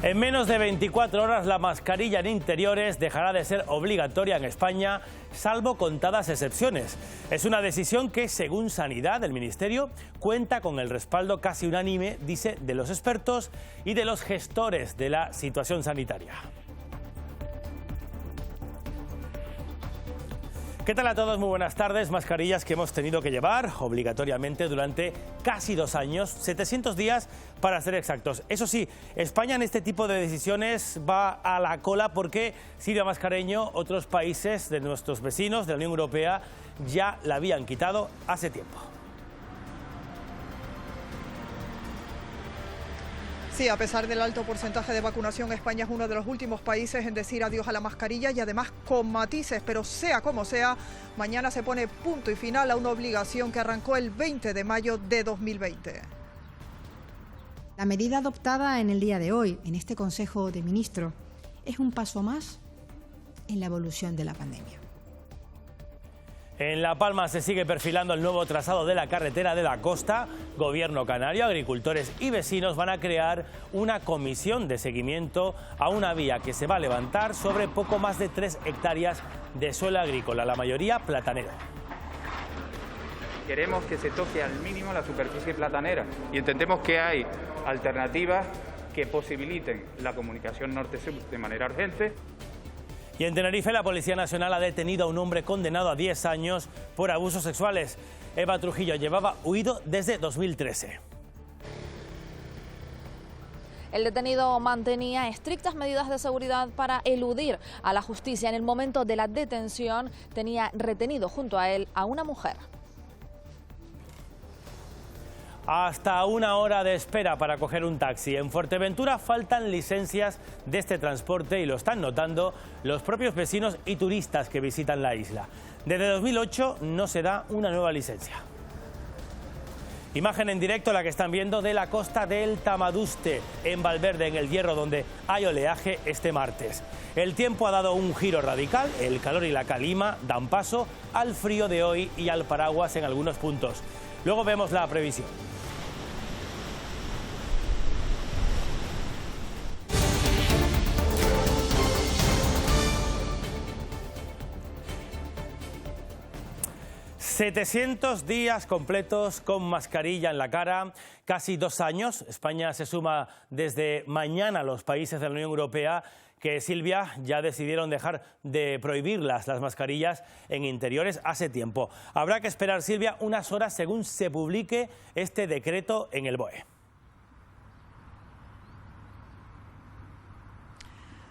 En menos de 24 horas la mascarilla en interiores dejará de ser obligatoria en España, salvo contadas excepciones. Es una decisión que, según Sanidad, el Ministerio cuenta con el respaldo casi unánime, dice, de los expertos y de los gestores de la situación sanitaria. ¿Qué tal a todos? Muy buenas tardes. Mascarillas que hemos tenido que llevar obligatoriamente durante casi 2 años, 700 días para ser exactos. Eso sí, España en este tipo de decisiones va a la cola porque Silvia Mascareño, otros países de nuestros vecinos de la Unión Europea ya la habían quitado hace tiempo. Sí, a pesar del alto porcentaje de vacunación, España es uno de los últimos países en decir adiós a la mascarilla y además con matices, pero sea como sea, mañana se pone punto y final a una obligación que arrancó el 20 de mayo de 2020. La medida adoptada en el día de hoy, en este Consejo de Ministros, es un paso más en la evolución de la pandemia. En La Palma se sigue perfilando el nuevo trazado de la carretera de la costa. Gobierno canario, agricultores y vecinos van a crear una comisión de seguimiento a una vía que se va a levantar sobre poco más de 3 hectáreas de suelo agrícola, la mayoría platanero. Queremos que se toque al mínimo la superficie platanera y entendemos que hay alternativas que posibiliten la comunicación norte-sur de manera urgente. Y en Tenerife la Policía Nacional ha detenido a un hombre condenado a 10 años por abusos sexuales. Eva Trujillo llevaba huido desde 2013. El detenido mantenía estrictas medidas de seguridad para eludir a la justicia. En el momento de la detención tenía retenido junto a él a una mujer. Hasta 1 hora de espera para coger un taxi. En Fuerteventura faltan licencias de este transporte y lo están notando los propios vecinos y turistas que visitan la isla. Desde 2008 no se da una nueva licencia. Imagen en directo la que están viendo de la costa del Tamaduste, en Valverde, en el Hierro, donde hay oleaje este martes. El tiempo ha dado un giro radical, el calor y la calima dan paso al frío de hoy y al paraguas en algunos puntos. Luego vemos la previsión. ...700 días completos con mascarilla en la cara, casi 2 años. España se suma desde mañana a los países de la Unión Europea que, Silvia, ya decidieron dejar de prohibirlas, las mascarillas en interiores, hace tiempo. Habrá que esperar, Silvia, unas horas según se publique este decreto en el BOE.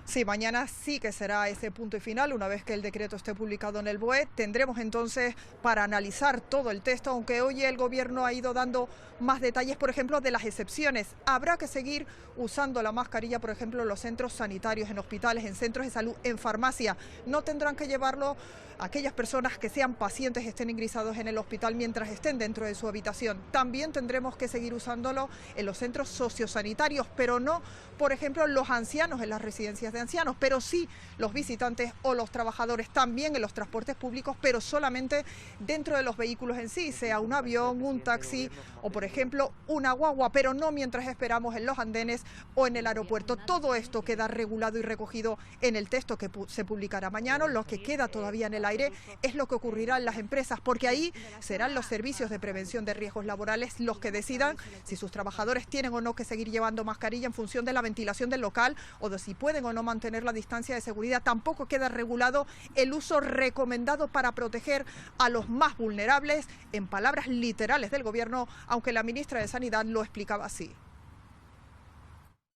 Sí, mañana sí que será ese punto y final. Una vez que el decreto esté publicado en el BOE, tendremos entonces para analizar todo el texto, aunque hoy el Gobierno ha ido dando más detalles, por ejemplo, de las excepciones. Habrá que seguir usando la mascarilla, por ejemplo, en los centros sanitarios, en hospitales, en centros de salud, en farmacia. No tendrán que llevarlo aquellas personas que sean pacientes, estén ingresados en el hospital mientras estén dentro de su habitación. También tendremos que seguir usándolo en los centros sociosanitarios, pero no, por ejemplo, los ancianos en las residencias de ancianos, pero sí los visitantes o los trabajadores, también en los transportes públicos, pero solamente dentro de los vehículos en sí, sea un avión, un taxi o, por ejemplo, una guagua, pero no mientras esperamos en los andenes o en el aeropuerto. Todo esto queda regulado y recogido en el texto que se publicará mañana. Lo que queda todavía en el aire es lo que ocurrirá en las empresas, porque ahí serán los servicios de prevención de riesgos laborales los que decidan si sus trabajadores tienen o no que seguir llevando mascarilla en función de la ventilación del local o de si pueden o no mantener la distancia de seguridad. Tampoco queda regulado el uso recomendado para proteger a los más vulnerables, en palabras literales del Gobierno, aunque la ministra de Sanidad lo explicaba así.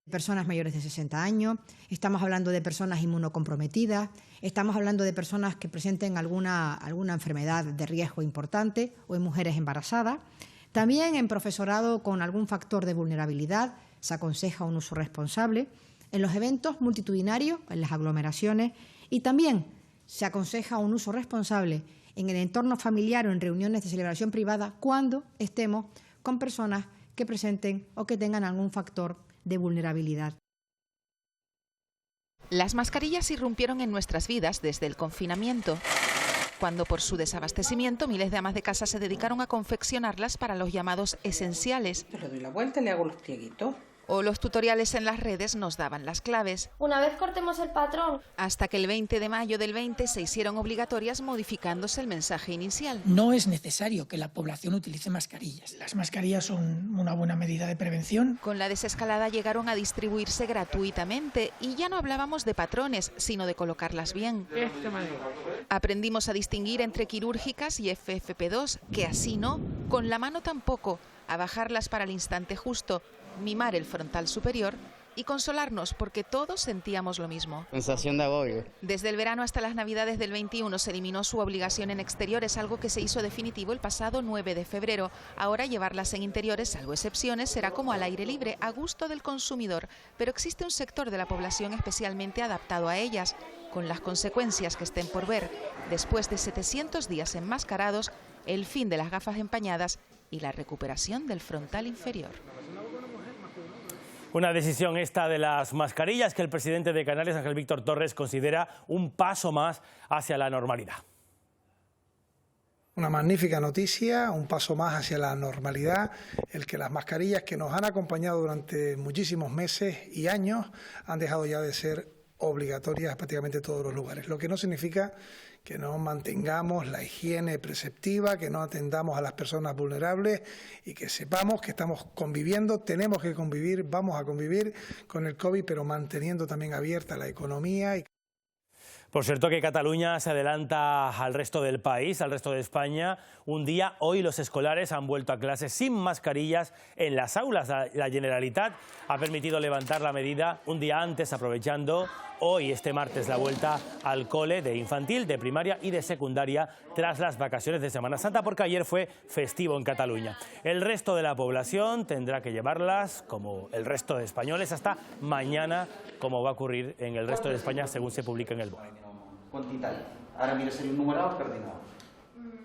Personas mayores de 60 años, estamos hablando de personas inmunocomprometidas, estamos hablando de personas que presenten alguna enfermedad de riesgo importante o en mujeres embarazadas. También en profesorado con algún factor de vulnerabilidad se aconseja un uso responsable. En los eventos multitudinarios, en las aglomeraciones, y también se aconseja un uso responsable en el entorno familiar o en reuniones de celebración privada cuando estemos con personas que presenten o que tengan algún factor de vulnerabilidad. Las mascarillas irrumpieron en nuestras vidas desde el confinamiento, cuando por su desabastecimiento miles de amas de casa se dedicaron a confeccionarlas para los llamados esenciales. Le doy la vuelta y le hago los plieguitos. o los tutoriales en las redes nos daban las claves. Una vez cortemos el patrón. Hasta que el 20 de mayo del 20 se hicieron obligatorias modificándose el mensaje inicial. No es necesario que la población utilice mascarillas. Las mascarillas son una buena medida de prevención. Con la desescalada llegaron a distribuirse gratuitamente y ya no hablábamos de patrones, sino de colocarlas bien. Aprendimos a distinguir entre quirúrgicas y FFP2, que así no, con la mano tampoco, a bajarlas para el instante justo, mimar el frontal superior y consolarnos porque todos sentíamos lo mismo. Sensación de agobio. Desde el verano hasta las Navidades del 21 se eliminó su obligación en exteriores, algo que se hizo definitivo el pasado 9 de febrero. Ahora llevarlas en interiores, salvo excepciones, será como al aire libre, a gusto del consumidor. Pero existe un sector de la población especialmente adaptado a ellas, con las consecuencias que estén por ver. Después de 700 días enmascarados, el fin de las gafas empañadas y la recuperación del frontal inferior. Una decisión esta de las mascarillas que el presidente de Canarias, Ángel Víctor Torres, considera un paso más hacia la normalidad. Una magnífica noticia, un paso más hacia la normalidad, el que las mascarillas que nos han acompañado durante muchísimos meses y años han dejado ya de ser obligatorias en prácticamente todos los lugares, lo que no significa que no mantengamos la higiene preceptiva, que no atendamos a las personas vulnerables y que sepamos que estamos conviviendo, tenemos que convivir, vamos a convivir con el COVID, pero manteniendo también abierta la economía. Por cierto que Cataluña se adelanta al resto del país, al resto de España. Un día, hoy los escolares han vuelto a clases sin mascarillas en las aulas. La Generalitat ha permitido levantar la medida un día antes, aprovechando hoy, este martes, la vuelta al cole de infantil, de primaria y de secundaria tras las vacaciones de Semana Santa, porque ayer fue festivo en Cataluña. El resto de la población tendrá que llevarlas, como el resto de españoles, hasta mañana, como va a ocurrir en el resto de España, según se publica en el BOE. Ahora mira, sería un numerado coordinado.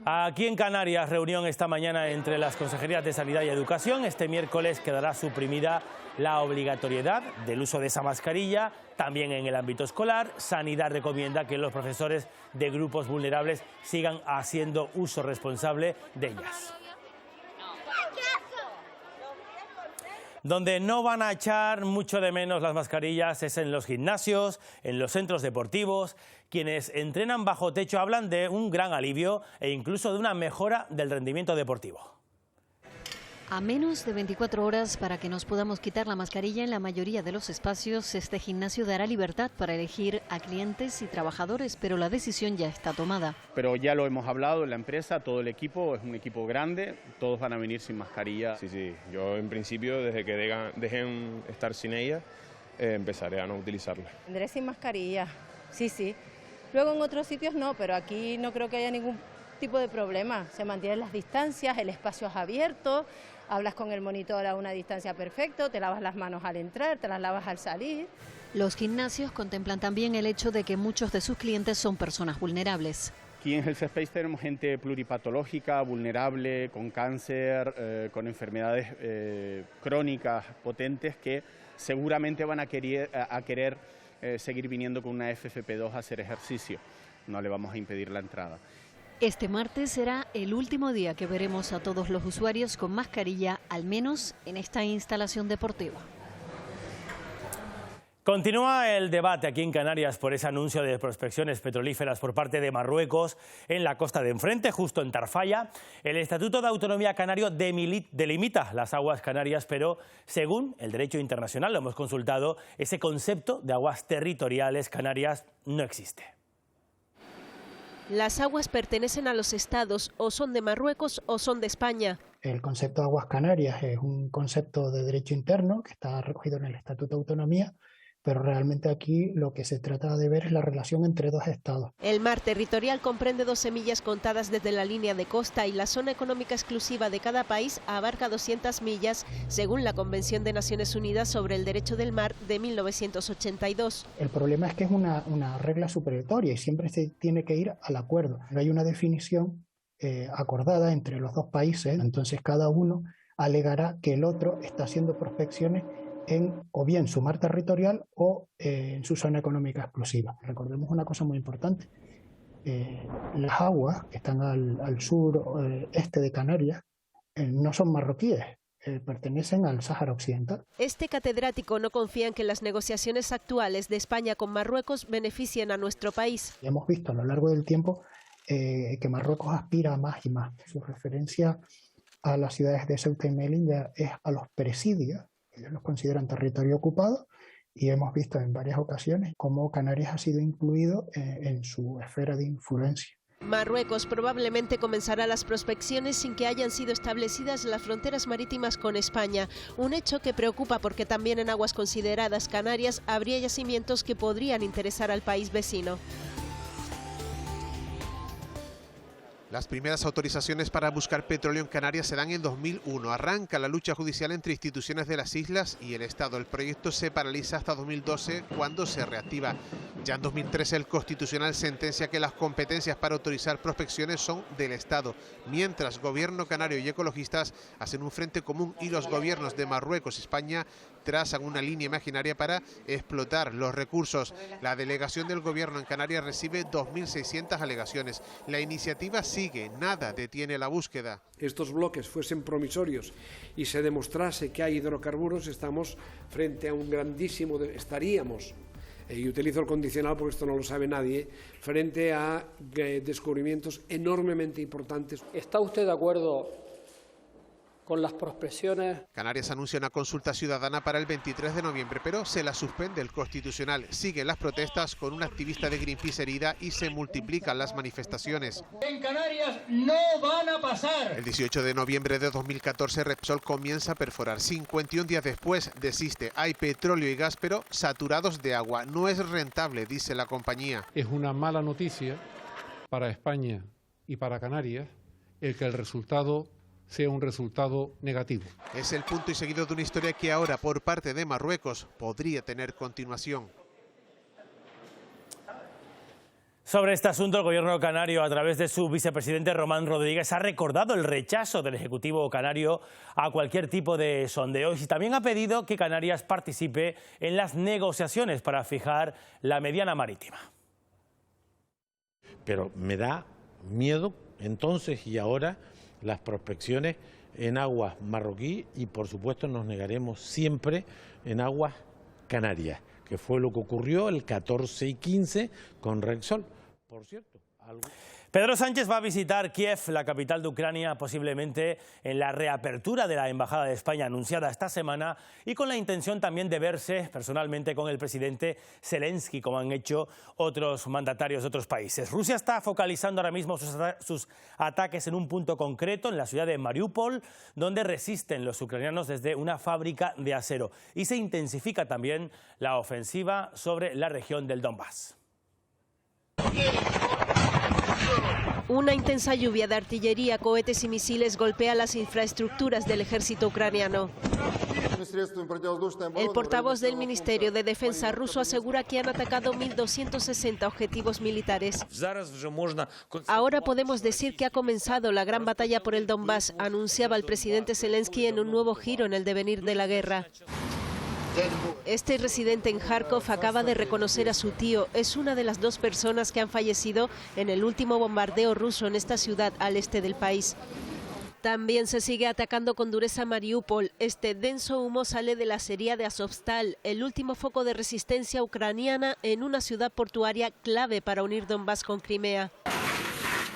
Aquí en Canarias, reunión esta mañana entre las consejerías de Sanidad y Educación. Este miércoles quedará suprimida la obligatoriedad del uso de esa mascarilla, también en el ámbito escolar. Sanidad recomienda que los profesores de grupos vulnerables sigan haciendo uso responsable de ellas. Donde no van a echar mucho de menos las mascarillas es en los gimnasios, en los centros deportivos. Quienes entrenan bajo techo hablan de un gran alivio e incluso de una mejora del rendimiento deportivo. A menos de 24 horas para que nos podamos quitar la mascarilla en la mayoría de los espacios, este gimnasio dará libertad para elegir a clientes y trabajadores, pero la decisión ya está tomada. Pero ya lo hemos hablado en la empresa, todo el equipo es un equipo grande, todos van a venir sin mascarilla. Sí, yo en principio desde que dejen estar sin ella, empezaré a no utilizarla. Vendré sin mascarilla, sí. Luego en otros sitios no, pero aquí no creo que haya ningún tipo de problema. Se mantienen las distancias, el espacio es abierto, hablas con el monitor a una distancia perfecta, te lavas las manos al entrar, te las lavas al salir. Los gimnasios contemplan también el hecho de que muchos de sus clientes son personas vulnerables. Aquí en Health Space tenemos gente pluripatológica, vulnerable, con cáncer, con enfermedades crónicas potentes que seguramente van a querer seguir viniendo con una FFP2 a hacer ejercicio. No le vamos a impedir la entrada. Este martes será el último día que veremos a todos los usuarios con mascarilla, al menos en esta instalación deportiva. Continúa el debate aquí en Canarias por ese anuncio de prospecciones petrolíferas por parte de Marruecos en la costa de enfrente, justo en Tarfaya. El Estatuto de Autonomía Canario delimita las aguas canarias, pero según el derecho internacional, lo hemos consultado, ese concepto de aguas territoriales canarias no existe. Las aguas pertenecen a los estados, o son de Marruecos o son de España. El concepto de aguas canarias es un concepto de derecho interno que está recogido en el Estatuto de Autonomía, pero realmente aquí lo que se trata de ver es la relación entre dos estados. El mar territorial comprende 12 millas contadas desde la línea de costa y la zona económica exclusiva de cada país abarca 200 millas, según la Convención de Naciones Unidas sobre el Derecho del Mar de 1982. El problema es que es una regla superatoria y siempre se tiene que ir al acuerdo. No hay una definición acordada entre los dos países, entonces cada uno alegará que el otro está haciendo prospecciones en o bien su mar territorial o en su zona económica exclusiva. Recordemos una cosa muy importante. Las aguas que están al sur este de Canarias no son marroquíes, pertenecen al Sáhara Occidental. Este catedrático no confía en que las negociaciones actuales de España con Marruecos beneficien a nuestro país. Hemos visto a lo largo del tiempo que Marruecos aspira a más y más. Su referencia a las ciudades de Ceuta y Melilla es a los presidios. Ellos los consideran territorio ocupado y hemos visto en varias ocasiones cómo Canarias ha sido incluido en su esfera de influencia. Marruecos probablemente comenzará las prospecciones sin que hayan sido establecidas las fronteras marítimas con España, un hecho que preocupa porque también en aguas consideradas Canarias habría yacimientos que podrían interesar al país vecino. Las primeras autorizaciones para buscar petróleo en Canarias se dan en 2001. Arranca la lucha judicial entre instituciones de las islas y el Estado. El proyecto se paraliza hasta 2012, cuando se reactiva. Ya en 2013 el Constitucional sentencia que las competencias para autorizar prospecciones son del Estado, mientras Gobierno canario y ecologistas hacen un frente común y los gobiernos de Marruecos y España trazan una línea imaginaria para explotar los recursos. La delegación del Gobierno en Canarias recibe 2.600 alegaciones. La iniciativa sigue, nada detiene la búsqueda. Estos bloques fuesen promisorios y se demostrase que hay hidrocarburos, estamos frente a un grandísimo, estaríamos, y utilizo el condicional porque esto no lo sabe nadie, frente a descubrimientos enormemente importantes. ¿Está usted de acuerdo con las prospecciones? Canarias anuncia una consulta ciudadana para el 23 de noviembre, pero se la suspende el Constitucional. Siguen las protestas con una activista de Greenpeace herida y se multiplican las manifestaciones. En Canarias no van a pasar. El 18 de noviembre de 2014 Repsol comienza a perforar. 51 días después desiste. Hay petróleo y gas, pero saturados de agua. No es rentable, dice la compañía. Es una mala noticia para España y para Canarias el que el resultado sea un resultado negativo. Es el punto y seguido de una historia que ahora, por parte de Marruecos, podría tener continuación. Sobre este asunto, el Gobierno canario, a través de su vicepresidente Román Rodríguez, ha recordado el rechazo del Ejecutivo canario a cualquier tipo de sondeo y también ha pedido que Canarias participe en las negociaciones para fijar la mediana marítima. Pero me da miedo entonces y ahora las prospecciones en aguas marroquí y por supuesto nos negaremos siempre en aguas canarias, que fue lo que ocurrió el 14 y 15 con Repsol. Por cierto, Pedro Sánchez va a visitar Kiev, la capital de Ucrania, posiblemente en la reapertura de la Embajada de España anunciada esta semana y con la intención también de verse personalmente con el presidente Zelensky, como han hecho otros mandatarios de otros países. Rusia está focalizando ahora mismo sus ataques en un punto concreto, en la ciudad de Mariupol, donde resisten los ucranianos desde una fábrica de acero. Y se intensifica también la ofensiva sobre la región del Donbass. Una intensa lluvia de artillería, cohetes y misiles golpea las infraestructuras del ejército ucraniano. El portavoz del Ministerio de Defensa ruso asegura que han atacado 1.260 objetivos militares. Ahora podemos decir que ha comenzado la gran batalla por el Donbass, anunciaba el presidente Zelensky en un nuevo giro en el devenir de la guerra. Este residente en Kharkov acaba de reconocer a su tío. Es una de las 2 personas que han fallecido en el último bombardeo ruso en esta ciudad al este del país. También se sigue atacando con dureza Mariupol. Este denso humo sale de la acería de Azovstal, el último foco de resistencia ucraniana en una ciudad portuaria clave para unir Donbass con Crimea.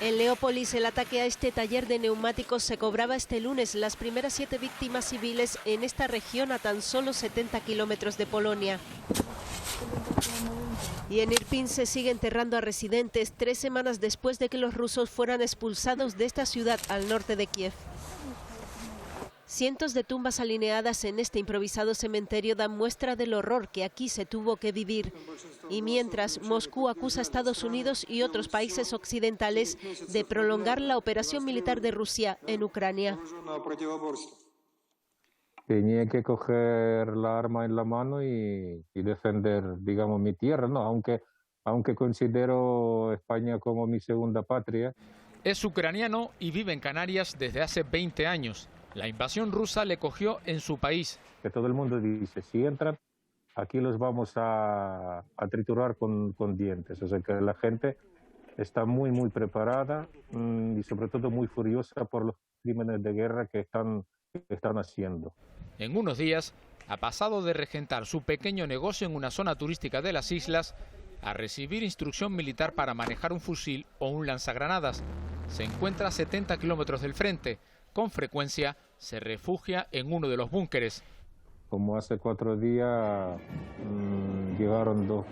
En Leópolis, el ataque a este taller de neumáticos se cobraba este lunes las primeras 7 víctimas civiles en esta región a tan solo 70 kilómetros de Polonia. Y en Irpin se sigue enterrando a residentes 3 semanas después de que los rusos fueran expulsados de esta ciudad al norte de Kiev. Cientos de tumbas alineadas en este improvisado cementerio dan muestra del horror que aquí se tuvo que vivir. Y mientras, Moscú acusa a Estados Unidos y otros países occidentales de prolongar la operación militar de Rusia en Ucrania. Tenía que coger la arma en la mano y defender, digamos, mi tierra, ¿no? Aunque considero España como mi segunda patria. Es ucraniano y vive en Canarias desde hace 20 años. La invasión rusa le cogió en su país. Que todo el mundo dice, si entran, aquí los vamos a triturar con dientes. O sea que la gente está muy, muy preparada y sobre todo muy furiosa por los crímenes de guerra que están haciendo. En unos días ha pasado de regentar su pequeño negocio en una zona turística de las islas a recibir instrucción militar para manejar un fusil o un lanzagranadas. Se encuentra a 70 kilómetros del frente. Con frecuencia se refugia en uno de los búnkeres. Como hace 4 días llegaron dos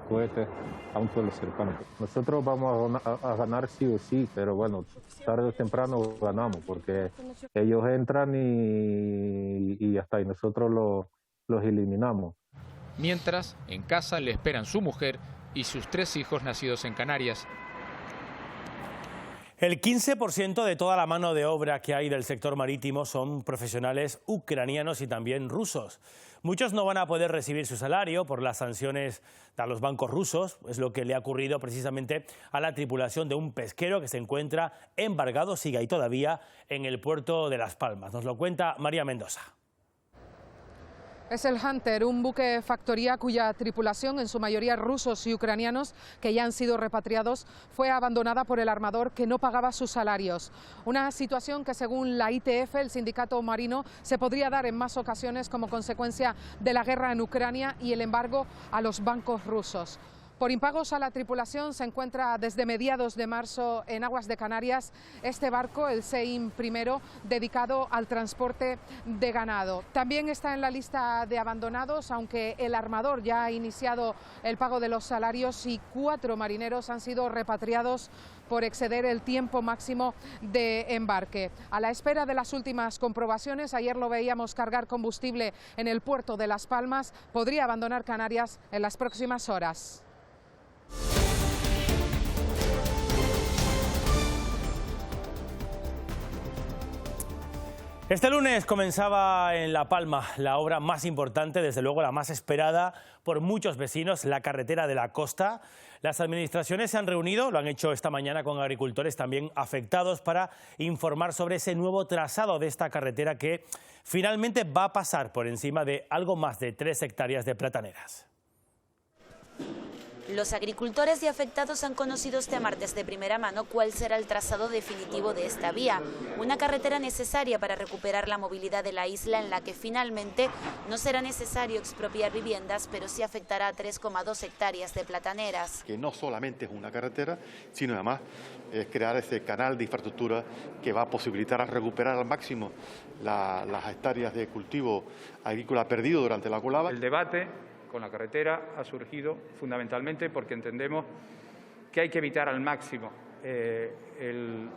cohetes a un pueblo cercano. Nosotros vamos a ganar sí o sí, pero bueno, tarde o temprano ganamos, porque ellos entran y ya está, y nosotros los eliminamos. Mientras, en casa le esperan su mujer y sus 3 hijos nacidos en Canarias. El 15% de toda la mano de obra que hay del sector marítimo son profesionales ucranianos y también rusos. Muchos no van a poder recibir su salario por las sanciones a los bancos rusos. Es lo que le ha ocurrido precisamente a la tripulación de un pesquero que se encuentra embargado, sigue ahí todavía, en el puerto de Las Palmas. Nos lo cuenta María Mendoza. Es el Hunter, un buque factoría cuya tripulación, en su mayoría rusos y ucranianos, que ya han sido repatriados, fue abandonada por el armador que no pagaba sus salarios. Una situación que, según la ITF, el sindicato marino, se podría dar en más ocasiones como consecuencia de la guerra en Ucrania y el embargo a los bancos rusos. Por impagos a la tripulación se encuentra desde mediados de marzo en aguas de Canarias este barco, el Seim I, dedicado al transporte de ganado. También está en la lista de abandonados, aunque el armador ya ha iniciado el pago de los salarios y 4 marineros han sido repatriados por exceder el tiempo máximo de embarque. A la espera de las últimas comprobaciones, ayer lo veíamos cargar combustible en el puerto de Las Palmas, podría abandonar Canarias en las próximas horas. Este lunes comenzaba en La Palma la obra más importante, desde luego la más esperada por muchos vecinos, la carretera de la costa. Las administraciones se han reunido, lo han hecho esta mañana con agricultores también afectados, para informar sobre ese nuevo trazado de esta carretera que finalmente va a pasar por encima de algo más de 3 hectáreas de plataneras. Los agricultores y afectados han conocido este martes de primera mano cuál será el trazado definitivo de esta vía, una carretera necesaria para recuperar la movilidad de la isla, en la que finalmente no será necesario expropiar viviendas, pero sí afectará a 3,2 hectáreas de plataneras. Que no solamente es una carretera, sino además es crear ese canal de infraestructura que va a posibilitar recuperar al máximo las hectáreas de cultivo agrícola perdido durante la colada. El debate con la carretera ha surgido fundamentalmente porque entendemos que hay que evitar al máximo el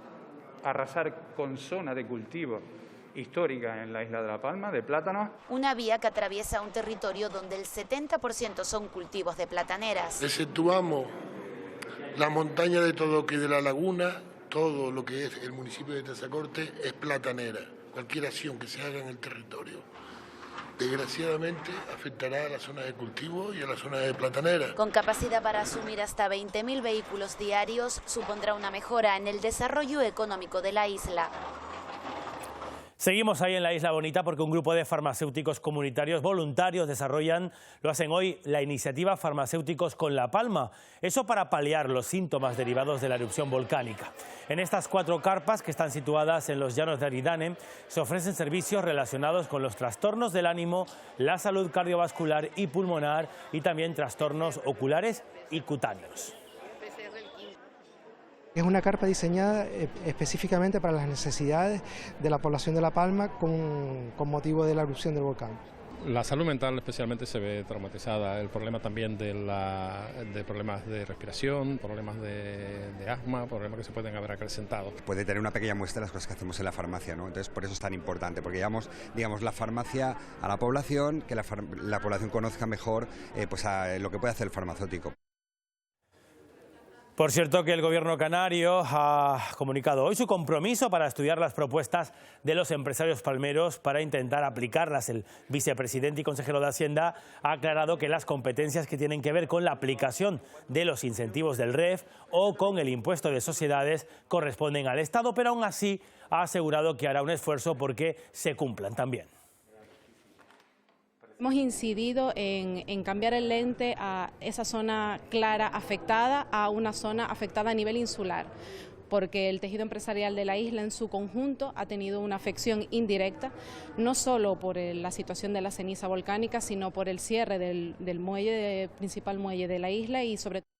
arrasar con zona de cultivo histórica en la isla de La Palma, de plátanos. Una vía que atraviesa un territorio donde el 70% son cultivos de plataneras. Exceptuamos la montaña de Todoque y de la laguna, todo lo que es el municipio de Tazacorte es platanera. Cualquier acción que se haga en el territorio, desgraciadamente, afectará a la zona de cultivo y a la zona de platanera. Con capacidad para asumir hasta 20.000 vehículos diarios, supondrá una mejora en el desarrollo económico de la isla. Seguimos ahí en la Isla Bonita porque un grupo de farmacéuticos comunitarios voluntarios lo hacen hoy, la iniciativa Farmacéuticos con La Palma. Eso para paliar los síntomas derivados de la erupción volcánica. En estas 4 carpas, que están situadas en los llanos de Aridane, se ofrecen servicios relacionados con los trastornos del ánimo, la salud cardiovascular y pulmonar, y también trastornos oculares y cutáneos. Es una carpa diseñada específicamente para las necesidades de la población de La Palma con motivo de la erupción del volcán. La salud mental especialmente se ve traumatizada, el problema también de problemas de respiración, problemas de asma, problemas que se pueden haber acrecentado. Puede tener una pequeña muestra de las cosas que hacemos en la farmacia, ¿no? Entonces por eso es tan importante, porque llevamos, digamos, la farmacia a la población, que la población conozca mejor a lo que puede hacer el farmacéutico. Por cierto, que el gobierno canario ha comunicado hoy su compromiso para estudiar las propuestas de los empresarios palmeros para intentar aplicarlas. El vicepresidente y consejero de Hacienda ha aclarado que las competencias que tienen que ver con la aplicación de los incentivos del REF o con el impuesto de sociedades corresponden al Estado, pero aún así ha asegurado que hará un esfuerzo porque se cumplan también. Hemos incidido en cambiar el lente a esa zona clara afectada a una zona afectada a nivel insular. porque el tejido empresarial de la isla en su conjunto ha tenido una afección indirecta, no solo por la situación de la ceniza volcánica, sino por el cierre del muelle, principal muelle de la isla y sobre todo.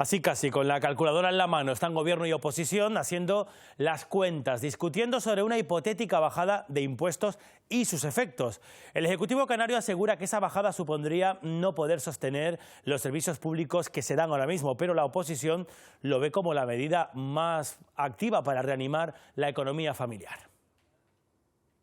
Así casi, con la calculadora en la mano, están gobierno y oposición haciendo las cuentas, discutiendo sobre una hipotética bajada de impuestos y sus efectos. El Ejecutivo canario asegura que esa bajada supondría no poder sostener los servicios públicos que se dan ahora mismo, pero la oposición lo ve como la medida más activa para reanimar la economía familiar.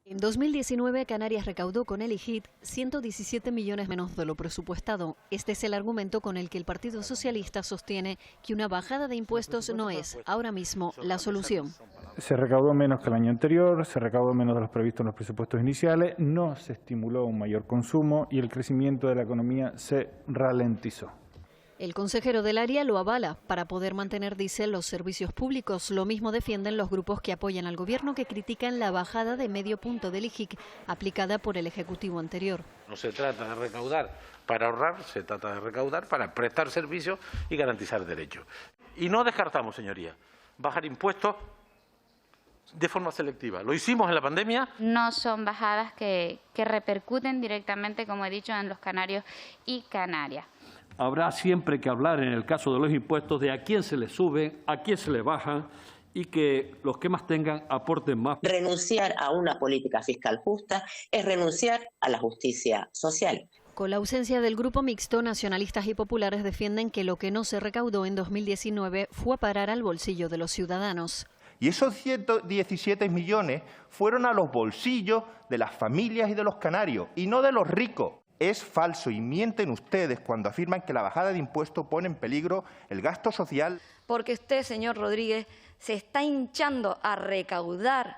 En 2019, Canarias recaudó con el IGIT 117 millones menos de lo presupuestado. Este es el argumento con el que el Partido Socialista sostiene que una bajada de impuestos no es, ahora mismo, la solución. Se recaudó menos que el año anterior, se recaudó menos de los previstos en los presupuestos iniciales, no se estimuló un mayor consumo y el crecimiento de la economía se ralentizó. El consejero del área lo avala. Para poder mantener, dice, los servicios públicos. Lo mismo defienden los grupos que apoyan al gobierno, que critican la bajada de medio punto del IGIC aplicada por el Ejecutivo anterior. No se trata de recaudar para ahorrar, se trata de recaudar para prestar servicios y garantizar derechos. Y no descartamos, señoría, bajar impuestos de forma selectiva. Lo hicimos en la pandemia. No son bajadas que repercuten directamente, como he dicho, en los canarios y Canarias. Habrá siempre que hablar, en el caso de los impuestos, de a quién se les sube, a quién se les baja y que los que más tengan aporten más. Renunciar a una política fiscal justa es renunciar a la justicia social. Con la ausencia del grupo mixto, nacionalistas y populares defienden que lo que no se recaudó en 2019 fue a parar al bolsillo de los ciudadanos. Y esos 117 millones fueron a los bolsillos de las familias y de los canarios, y no de los ricos. Es falso y mienten ustedes cuando afirman que la bajada de impuestos pone en peligro el gasto social. Porque usted, señor Rodríguez, se está hinchando a recaudar,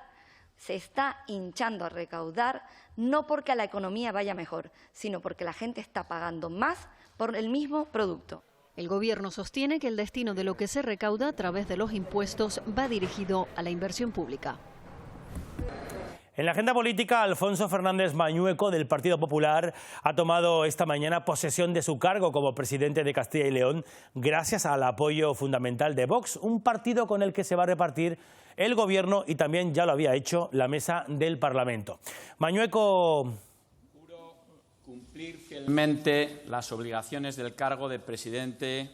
no porque a la economía vaya mejor, sino porque la gente está pagando más por el mismo producto. El gobierno sostiene que el destino de lo que se recauda a través de los impuestos va dirigido a la inversión pública. En la agenda política, Alfonso Fernández Mañueco, del Partido Popular, ha tomado esta mañana posesión de su cargo como presidente de Castilla y León gracias al apoyo fundamental de Vox, un partido con el que se va a repartir el gobierno y también ya lo había hecho la mesa del Parlamento. Mañueco. Juro cumplir fielmente las obligaciones del cargo de presidente.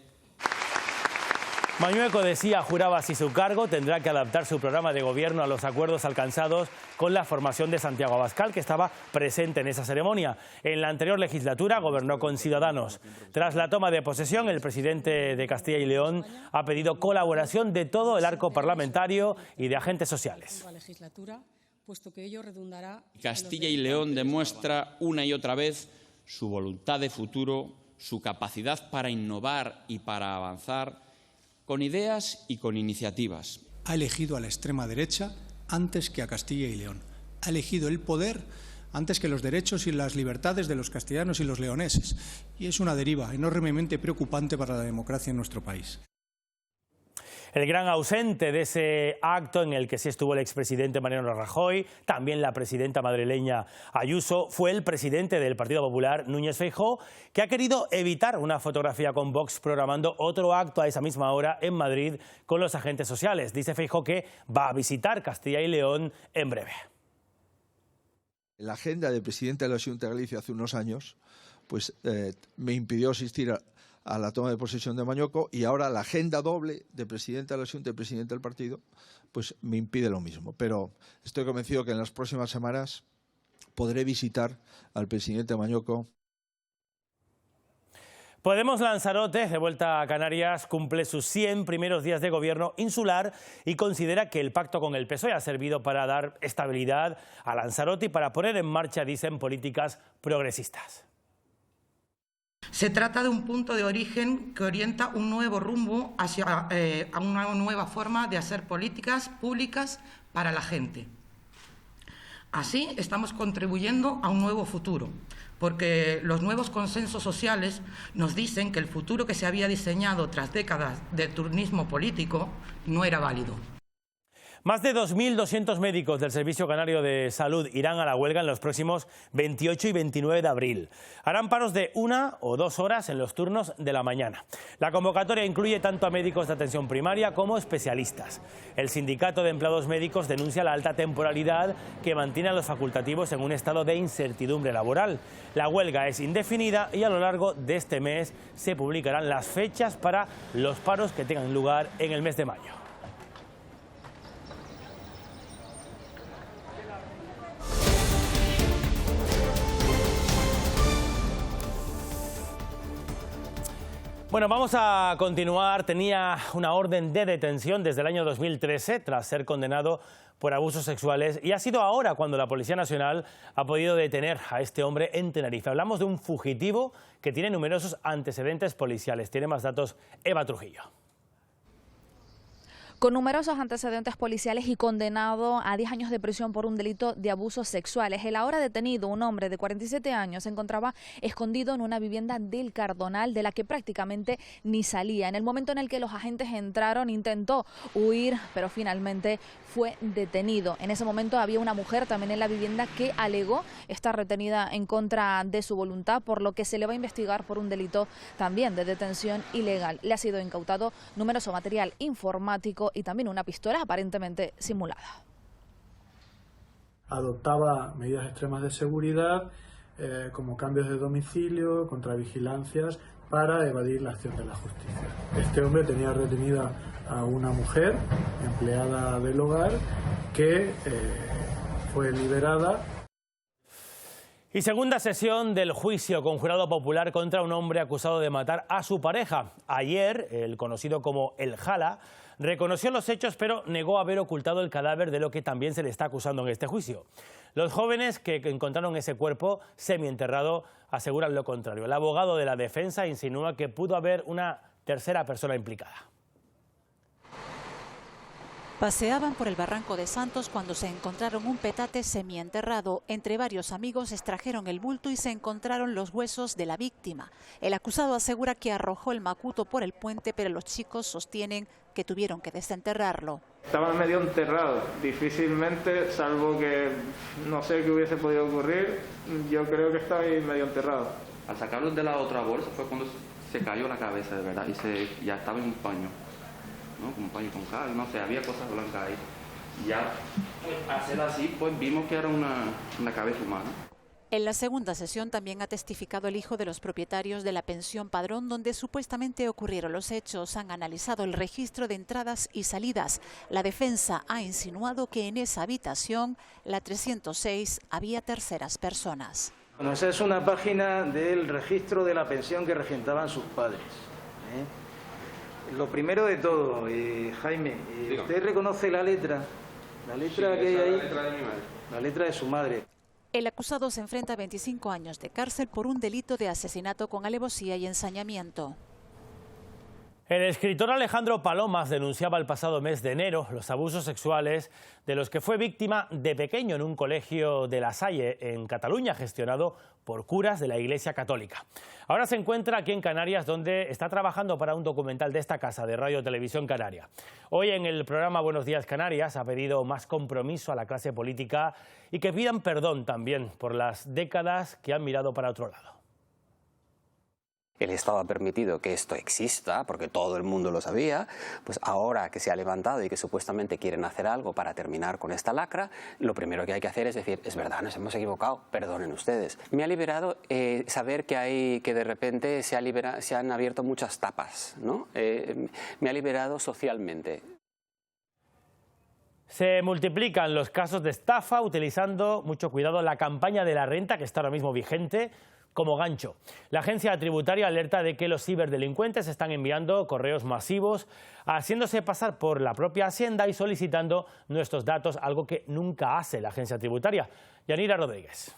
Mañueco decía, juraba si su cargo tendrá que adaptar su programa de gobierno a los acuerdos alcanzados con la formación de Santiago Abascal, que estaba presente en esa ceremonia. En la anterior legislatura gobernó con Ciudadanos. Tras la toma de posesión, el presidente de Castilla y León ha pedido colaboración de todo el arco parlamentario y de agentes sociales. Castilla y León demuestra una y otra vez su voluntad de futuro, su capacidad para innovar y para avanzar, con ideas y con iniciativas. Ha elegido a la extrema derecha antes que a Castilla y León. Ha elegido el poder antes que los derechos y las libertades de los castellanos y los leoneses. Y es una deriva enormemente preocupante para la democracia en nuestro país. El gran ausente de ese acto en el que sí estuvo el expresidente Mariano Rajoy, también la presidenta madrileña Ayuso, fue el presidente del Partido Popular, Núñez Feijóo, que ha querido evitar una fotografía con Vox programando otro acto a esa misma hora en Madrid con los agentes sociales. Dice Feijóo que va a visitar Castilla y León en breve. La agenda del presidente de la Xunta de Galicia hace unos años pues, me impidió asistir a la toma de posesión de Mañueco, y ahora la agenda doble de presidente de la Xunta y presidente del partido pues me impide lo mismo. Pero estoy convencido que en las próximas semanas podré visitar al presidente Mañueco. Podemos Lanzarote, de vuelta a Canarias, cumple sus 100 primeros días de gobierno insular y considera que el pacto con el PSOE ha servido para dar estabilidad a Lanzarote y para poner en marcha, dicen, políticas progresistas. Se trata de un punto de origen que orienta un nuevo rumbo hacia a una nueva forma de hacer políticas públicas para la gente. Así estamos contribuyendo a un nuevo futuro, porque los nuevos consensos sociales nos dicen que el futuro que se había diseñado tras décadas de turnismo político no era válido. Más de 2.200 médicos del Servicio Canario de Salud irán a la huelga en los próximos 28 y 29 de abril. Harán paros de 1 o 2 horas en los turnos de la mañana. La convocatoria incluye tanto a médicos de atención primaria como especialistas. El Sindicato de Empleados Médicos denuncia la alta temporalidad que mantiene a los facultativos en un estado de incertidumbre laboral. La huelga es indefinida y a lo largo de este mes se publicarán las fechas para los paros que tengan lugar en el mes de mayo. Bueno, vamos a continuar. Tenía una orden de detención desde el año 2013 tras ser condenado por abusos sexuales y ha sido ahora cuando la Policía Nacional ha podido detener a este hombre en Tenerife. Hablamos de un fugitivo que tiene numerosos antecedentes policiales. Tiene más datos Eva Trujillo. Con numerosos antecedentes policiales y condenado a 10 años de prisión por un delito de abusos sexuales. El ahora detenido, un hombre de 47 años, se encontraba escondido en una vivienda del Cardonal, de la que prácticamente ni salía. En el momento en el que los agentes entraron, intentó huir, pero finalmente fue detenido. En ese momento había una mujer también en la vivienda que alegó estar retenida en contra de su voluntad, por lo que se le va a investigar por un delito también de detención ilegal. Le ha sido incautado numeroso material informático y también una pistola aparentemente simulada. Adoptaba medidas extremas de seguridad, como cambios de domicilio, contravigilancias, para evadir la acción de la justicia. Este hombre tenía retenida a una mujer, empleada del hogar, que fue liberada. Y segunda sesión del juicio con jurado popular contra un hombre acusado de matar a su pareja. Ayer, el conocido como El Jala reconoció los hechos, pero negó haber ocultado el cadáver, de lo que también se le está acusando en este juicio. Los jóvenes que encontraron ese cuerpo semienterrado aseguran lo contrario. El abogado de la defensa insinúa que pudo haber una tercera persona implicada. Paseaban por el barranco de Santos cuando se encontraron un petate semienterrado. Entre varios amigos extrajeron el bulto y se encontraron los huesos de la víctima. El acusado asegura que arrojó el macuto por el puente, pero los chicos sostienen que tuvieron que desenterrarlo. Estaba medio enterrado, difícilmente, salvo que no sé qué hubiese podido ocurrir, yo creo que estaba ahí medio enterrado. Al sacarlo de la otra bolsa fue cuando se cayó la cabeza, de verdad, y ya estaba en un paño. ¿No? Un paño con cal, no sé, había cosas blancas ahí. Y ya, pues, hacer así, pues vimos que era una cabeza humana. En la segunda sesión también ha testificado el hijo de los propietarios de la pensión Padrón, donde supuestamente ocurrieron los hechos. Han analizado el registro de entradas y salidas. La defensa ha insinuado que en esa habitación, la 306, había terceras personas. Bueno, esa es una página del registro de la pensión que regentaban sus padres. Lo primero de todo, Jaime, ¿usted reconoce la letra? La letra que hay ahí, la letra de mi madre. La letra de su madre. El acusado se enfrenta a 25 años de cárcel por un delito de asesinato con alevosía y ensañamiento. El escritor Alejandro Palomas denunciaba el pasado mes de enero los abusos sexuales de los que fue víctima de pequeño en un colegio de La Salle, en Cataluña, gestionado por curas de la Iglesia Católica. Ahora se encuentra aquí en Canarias, donde está trabajando para un documental de esta casa de Radio Televisión Canaria. Hoy en el programa Buenos Días Canarias ha pedido más compromiso a la clase política y que pidan perdón también por las décadas que han mirado para otro lado. El Estado ha permitido que esto exista, porque todo el mundo lo sabía, pues ahora que se ha levantado y que supuestamente quieren hacer algo para terminar con esta lacra, lo primero que hay que hacer es decir, es verdad, nos hemos equivocado, perdonen ustedes. Me ha liberado saber que de repente se han abierto muchas tapas, ¿no? Me ha liberado socialmente. Se multiplican los casos de estafa utilizando, mucho cuidado, la campaña de la renta, que está ahora mismo vigente, como gancho. La agencia tributaria alerta de que los ciberdelincuentes están enviando correos masivos, haciéndose pasar por la propia Hacienda y solicitando nuestros datos, algo que nunca hace la agencia tributaria. Yanira Rodríguez.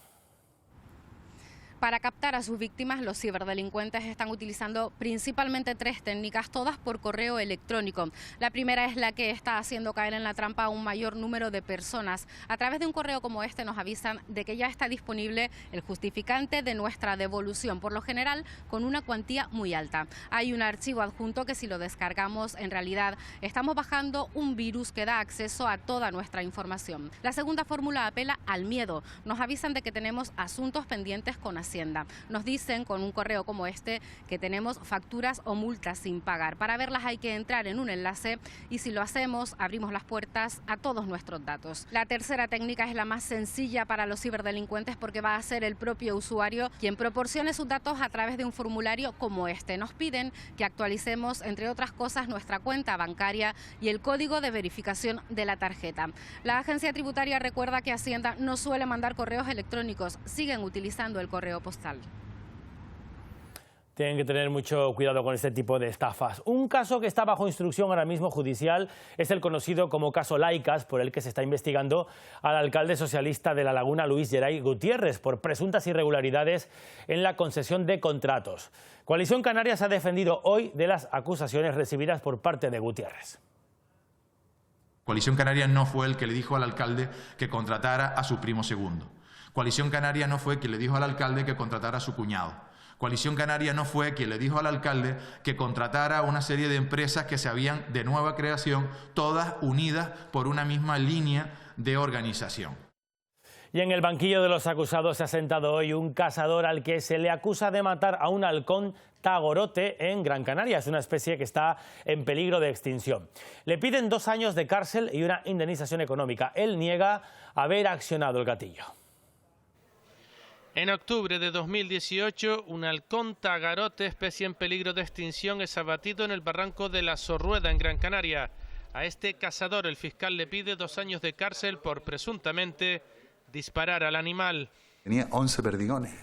Para captar a sus víctimas, los ciberdelincuentes están utilizando principalmente 3 técnicas, todas por correo electrónico. La primera es la que está haciendo caer en la trampa a un mayor número de personas. A través de un correo como este nos avisan de que ya está disponible el justificante de nuestra devolución, por lo general con una cuantía muy alta. Hay un archivo adjunto que si lo descargamos, en realidad estamos bajando un virus que da acceso a toda nuestra información. La segunda fórmula apela al miedo. Nos avisan de que tenemos asuntos pendientes con Hacienda. Nos dicen con un correo como este que tenemos facturas o multas sin pagar. Para verlas hay que entrar en un enlace y si lo hacemos abrimos las puertas a todos nuestros datos. La tercera técnica es la más sencilla para los ciberdelincuentes porque va a ser el propio usuario quien proporcione sus datos a través de un formulario como este. Nos piden que actualicemos, entre otras cosas, nuestra cuenta bancaria y el código de verificación de la tarjeta. La agencia tributaria recuerda que Hacienda no suele mandar correos electrónicos, siguen utilizando el correo postal. Tienen que tener mucho cuidado con este tipo de estafas. Un caso que está bajo instrucción ahora mismo judicial es el conocido como caso Laicas, por el que se está investigando al alcalde socialista de La Laguna, Luis Geray Gutiérrez, por presuntas irregularidades en la concesión de contratos. Coalición Canaria se ha defendido hoy de las acusaciones recibidas por parte de Gutiérrez. Coalición Canaria no fue el que le dijo al alcalde que contratara a su primo segundo. Coalición Canaria no fue quien le dijo al alcalde que contratara a su cuñado. Coalición Canaria no fue quien le dijo al alcalde que contratara a una serie de empresas que se habían de nueva creación, todas unidas por una misma línea de organización. Y en el banquillo de los acusados se ha sentado hoy un cazador al que se le acusa de matar a un halcón tagorote en Gran Canaria. Es una especie que está en peligro de extinción. Le piden 2 años de cárcel y una indemnización económica. Él niega haber accionado el gatillo. En octubre de 2018, un halcón tagarote, especie en peligro de extinción, es abatido en el barranco de la Sorrueda, en Gran Canaria. A este cazador el fiscal le pide 2 años de cárcel por presuntamente disparar al animal. Tenía 11 perdigones.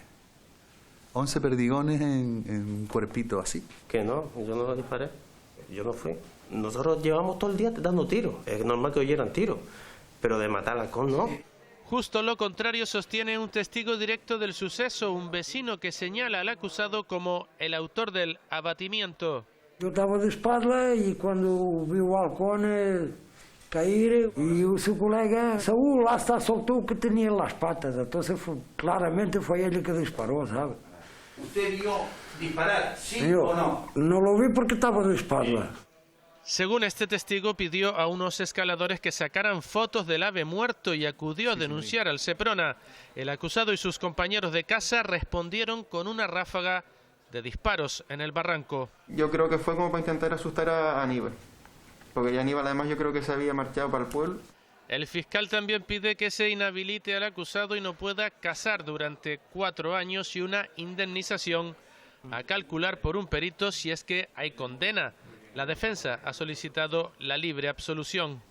11 perdigones en un cuerpito así. Que no, yo no lo disparé. Yo no fui. Nosotros llevamos todo el día dando tiros. Es normal que oyeran tiros, pero de matar al halcón no. Justo lo contrario sostiene un testigo directo del suceso, un vecino que señala al acusado como el autor del abatimiento. Yo estaba de espalda y cuando vi el halcón caer, y su colega Saúl hasta soltó que tenía las patas, entonces claramente fue él que disparó, ¿sabe? ¿Usted vio disparar, sí Yo o no? No lo vi porque estaba de espalda. Según este testigo, pidió a unos escaladores que sacaran fotos del ave muerto y acudió a denunciar al Seprona. El acusado y sus compañeros de casa respondieron con una ráfaga de disparos en el barranco. Yo creo que fue como para intentar asustar a Aníbal, porque ya Aníbal además yo creo que se había marchado para el pueblo. El fiscal también pide que se inhabilite al acusado y no pueda cazar durante 4 años y una indemnización a calcular por un perito si es que hay condena. La defensa ha solicitado la libre absolución.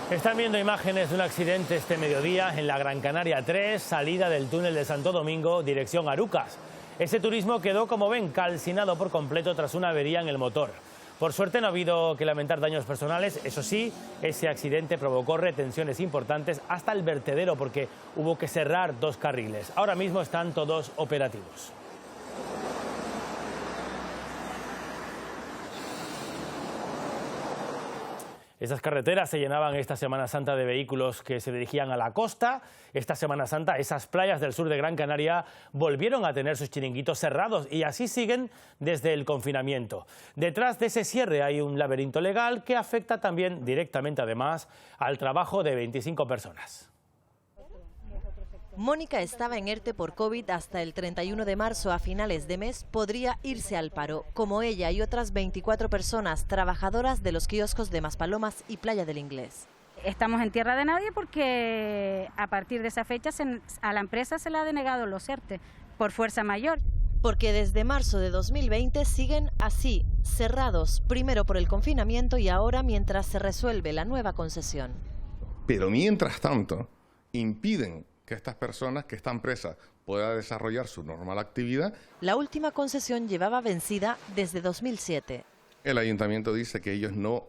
Están viendo imágenes de un accidente este mediodía en la Gran Canaria 3, salida del túnel de Santo Domingo, dirección Arucas. Ese turismo quedó, como ven, calcinado por completo tras una avería en el motor. Por suerte no ha habido que lamentar daños personales. Eso sí, ese accidente provocó retenciones importantes hasta el vertedero porque hubo que cerrar 2 carriles. Ahora mismo están todos operativos. Esas carreteras se llenaban esta Semana Santa de vehículos que se dirigían a la costa. Esta Semana Santa esas playas del sur de Gran Canaria volvieron a tener sus chiringuitos cerrados y así siguen desde el confinamiento. Detrás de ese cierre hay un laberinto legal que afecta también directamente además al trabajo de 25 personas. Mónica estaba en ERTE por COVID hasta el 31 de marzo. A finales de mes podría irse al paro, como ella y otras 24 personas trabajadoras de los kioscos de Maspalomas y Playa del Inglés. Estamos en tierra de nadie porque a partir de esa fecha a la empresa se le ha denegado los ERTE por fuerza mayor. Porque desde marzo de 2020 siguen así, cerrados, primero por el confinamiento y ahora mientras se resuelve la nueva concesión. Pero mientras tanto, impiden que estas personas que están presas puedan desarrollar su normal actividad. La última concesión llevaba vencida desde 2007. El ayuntamiento dice que ellos no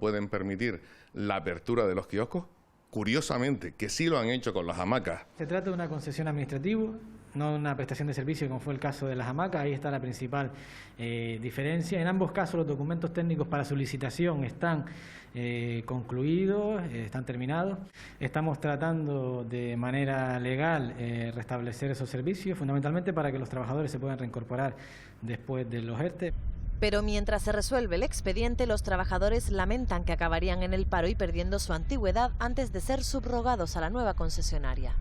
pueden permitir la apertura de los kioscos curiosamente, que sí lo han hecho con las hamacas. Se trata de una concesión administrativa, no una prestación de servicio como fue el caso de las hamacas. Ahí está la principal diferencia. En ambos casos los documentos técnicos para su licitación están concluidos, están terminados. Estamos tratando de manera legal restablecer esos servicios, fundamentalmente para que los trabajadores se puedan reincorporar después de los ERTE. Pero mientras se resuelve el expediente, los trabajadores lamentan que acabarían en el paro y perdiendo su antigüedad antes de ser subrogados a la nueva concesionaria.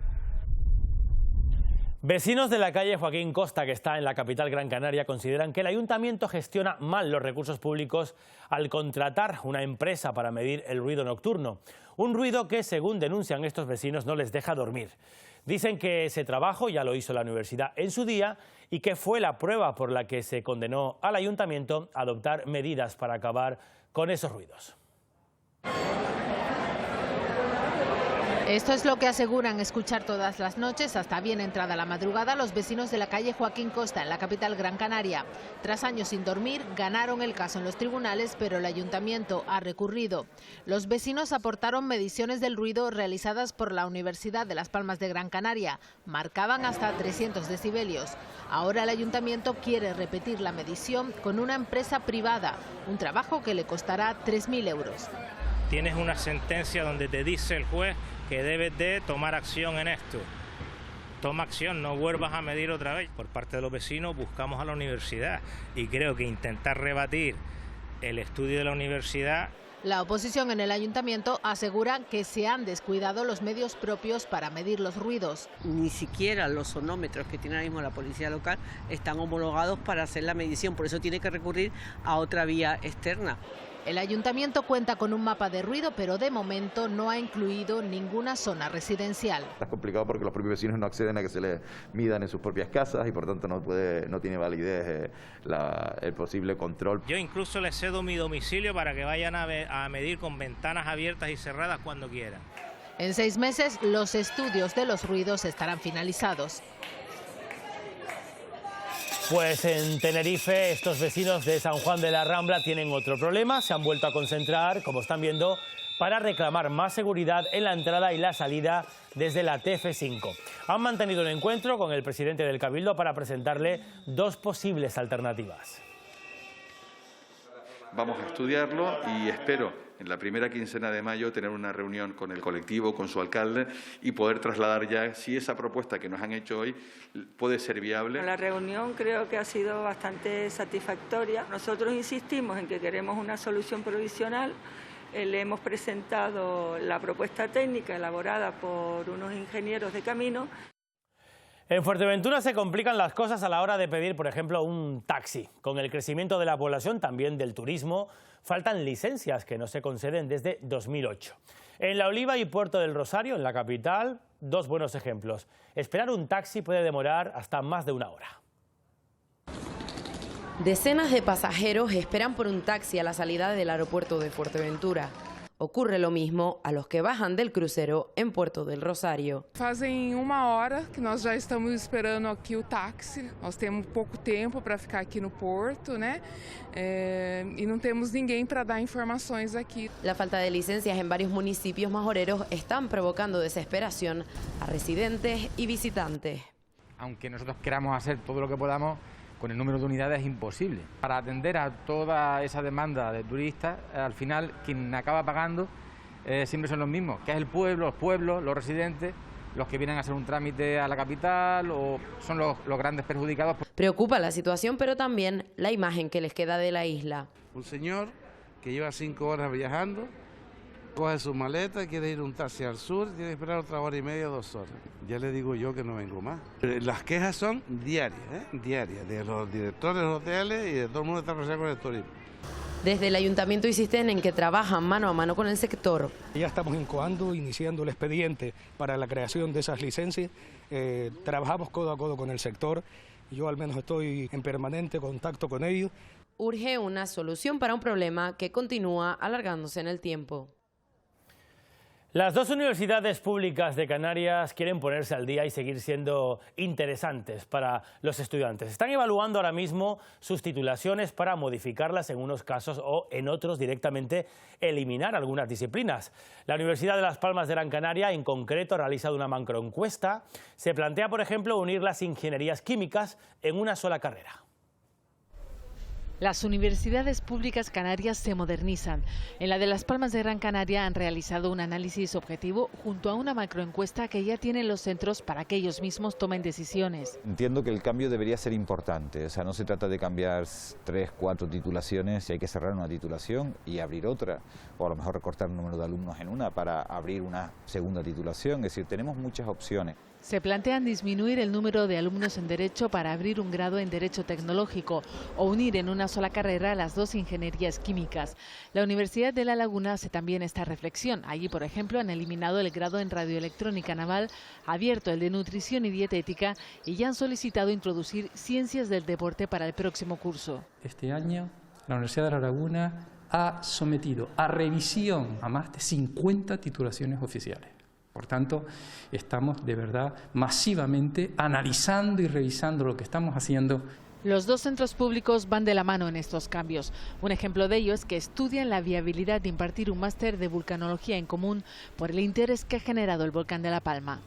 Vecinos de la calle Joaquín Costa, que está en la capital Gran Canaria, consideran que el ayuntamiento gestiona mal los recursos públicos al contratar una empresa para medir el ruido nocturno. Un ruido que, según denuncian estos vecinos, no les deja dormir. Dicen que ese trabajo ya lo hizo la universidad en su día y que fue la prueba por la que se condenó al ayuntamiento a adoptar medidas para acabar con esos ruidos. Esto es lo que aseguran escuchar todas las noches, hasta bien entrada la madrugada, los vecinos de la calle Joaquín Costa, en la capital Gran Canaria. Tras años sin dormir, ganaron el caso en los tribunales, pero el ayuntamiento ha recurrido. Los vecinos aportaron mediciones del ruido realizadas por la Universidad de Las Palmas de Gran Canaria. Marcaban hasta 300 decibelios. Ahora el ayuntamiento quiere repetir la medición con una empresa privada, un trabajo que le costará 3.000 euros. Tienes una sentencia donde te dice el juez que debes de tomar acción en esto. Toma acción, no vuelvas a medir otra vez. Por parte de los vecinos buscamos a la universidad y creo que intentar rebatir el estudio de la universidad. La oposición en el ayuntamiento asegura que se han descuidado los medios propios para medir los ruidos. Ni siquiera los sonómetros que tiene ahora mismo la policía local están homologados para hacer la medición, por eso tiene que recurrir a otra vía externa. El ayuntamiento cuenta con un mapa de ruido, pero de momento no ha incluido ninguna zona residencial. Es complicado porque los propios vecinos no acceden a que se les midan en sus propias casas y por tanto no tiene validez el posible control. Yo incluso les cedo mi domicilio para que vayan a medir con ventanas abiertas y cerradas cuando quieran. En 6 meses los estudios de los ruidos estarán finalizados. Pues en Tenerife estos vecinos de San Juan de la Rambla tienen otro problema. Se han vuelto a concentrar, como están viendo, para reclamar más seguridad en la entrada y la salida desde la TF5. Han mantenido un encuentro con el presidente del Cabildo para presentarle 2 posibles alternativas. Vamos a estudiarlo y espero en la primera quincena de mayo tener una reunión con el colectivo, con su alcalde y poder trasladar ya si esa propuesta que nos han hecho hoy puede ser viable. La reunión creo que ha sido bastante satisfactoria. Nosotros insistimos en que queremos una solución provisional. Le hemos presentado la propuesta técnica elaborada por unos ingenieros de camino. En Fuerteventura se complican las cosas a la hora de pedir, por ejemplo, un taxi. Con el crecimiento de la población, también del turismo, faltan licencias que no se conceden desde 2008. En La Oliva y Puerto del Rosario, en la capital, 2 buenos ejemplos. Esperar un taxi puede demorar hasta más de 1 hora. Decenas de pasajeros esperan por un taxi a la salida del aeropuerto de Fuerteventura. Ocurre lo mismo a los que bajan del crucero en Puerto del Rosario. Fazem 1 hora que nós já estamos esperando aqui o táxi. Nós temos pouco tempo para ficar aqui no porto, né? E não temos ninguém para dar informações aqui. La falta de licencias en varios municipios majoreros están provocando desesperación a residentes y visitantes. Aunque nosotros queramos hacer todo lo que podamos, con el número de unidades es imposible. Para atender a toda esa demanda de turistas, al final quien acaba pagando siempre son los mismos, que es el pueblo, los pueblos, los residentes, los que vienen a hacer un trámite a la capital o son los grandes perjudicados. Preocupa la situación, pero también la imagen que les queda de la isla. Un señor que lleva 5 horas viajando, coge su maleta, quiere ir un taxi al sur, tiene que esperar otra 1 hora y media, 2 horas. Ya le digo yo que no vengo más. Las quejas son diarias, diarias, de los directores de los hoteles y de todo el mundo que está relacionado con el turismo. Desde el ayuntamiento insisten en que trabajan mano a mano con el sector. Ya estamos iniciando el expediente para la creación de esas licencias. Trabajamos codo a codo con el sector. Yo al menos estoy en permanente contacto con ellos. Urge una solución para un problema que continúa alargándose en el tiempo. Las dos universidades públicas de Canarias quieren ponerse al día y seguir siendo interesantes para los estudiantes. Están evaluando ahora mismo sus titulaciones para modificarlas en unos casos o en otros directamente eliminar algunas disciplinas. La Universidad de Las Palmas de Gran Canaria en concreto ha realizado una macroencuesta. Se plantea, por ejemplo, unir las ingenierías químicas en una sola carrera. Las universidades públicas canarias se modernizan. En la de Las Palmas de Gran Canaria han realizado un análisis objetivo junto a una macroencuesta que ya tienen los centros para que ellos mismos tomen decisiones. Entiendo que el cambio debería ser importante, o sea, no se trata de cambiar 3, 4 titulaciones, si hay que cerrar una titulación y abrir otra, o a lo mejor recortar el número de alumnos en una para abrir una segunda titulación, es decir, tenemos muchas opciones. Se plantean disminuir el número de alumnos en Derecho para abrir un grado en Derecho Tecnológico o unir en una sola carrera las dos ingenierías químicas. La Universidad de La Laguna hace también esta reflexión. Allí, por ejemplo, han eliminado el grado en Radioelectrónica Naval, abierto el de Nutrición y Dietética y ya han solicitado introducir Ciencias del Deporte para el próximo curso. Este año, la Universidad de La Laguna ha sometido a revisión a más de 50 titulaciones oficiales. Por tanto, estamos de verdad masivamente analizando y revisando lo que estamos haciendo. Los dos centros públicos van de la mano en estos cambios. Un ejemplo de ello es que estudian la viabilidad de impartir un máster de vulcanología en común por el interés que ha generado el volcán de La Palma.